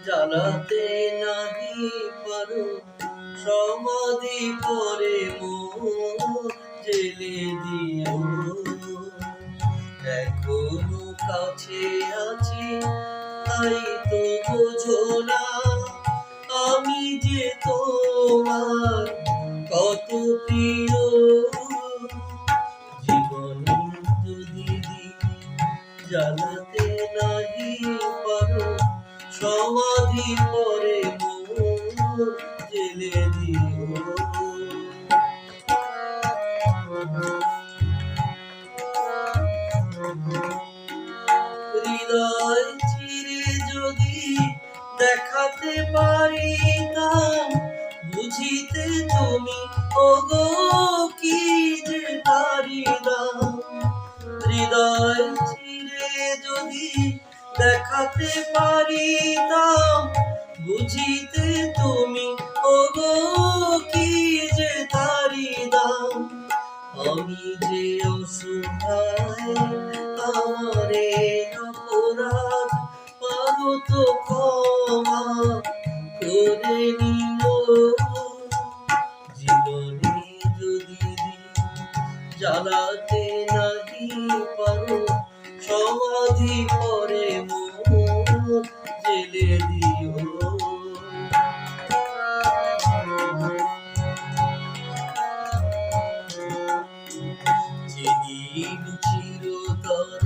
জ্বালাতে নাহি পারো সমাধি পরে মোর জেলে দিও। এখনো কাছে আছি তাই তো বোঝো না আমি যে তোমার কত প্রিয়। জীবন যদি জ্বালাতে নাহি পারো সমাধি পরে মোর জেলে দিও। হৃদয় চিরে যদি দেখাতে পারিতাম বুঝিতে তুমি ওগো কি যে পারিদাম। হৃদয় চিরে যদি দেখাতে পারিতাম বুঝিতে তুমি ওগো কি যে তারিদাম। আমি যে অসহায় আমারে অপরাধ পাবো তো ক্ষমা করে নিও। জীবনে যদি জ্বালাতে নাহি পারো সমাধি পরে মোর জেলে দিও। যেদিন চিরতর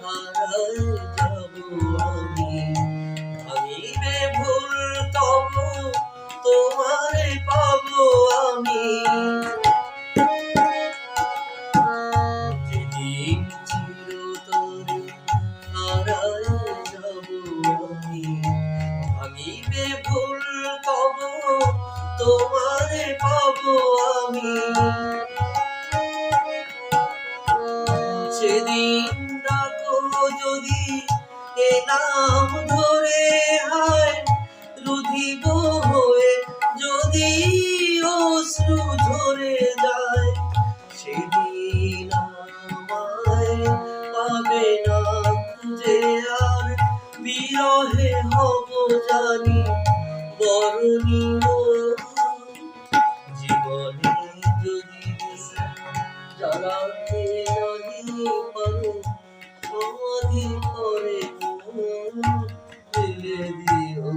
হারায় যাব আমি ভাঙিবে ভুল তবু তোমারে পাবো আমি। যেদিন চিরতর হারায় যাব আমি ভাঙিবে ভুল তবু তোমারে পাবো আমি। সেদিন ডাকো যদি এ নাম ধরে হায় রুধিব হয়ে যদি অশ্রু ঝরে যায়। সেদিন আমায় পাবে না খুঁজে আর বিরহে হব জানি বরণীয়। জীবনে যদি জ্বালাতে নাহি পারো সমাধি পরে মোর জেলে দিও।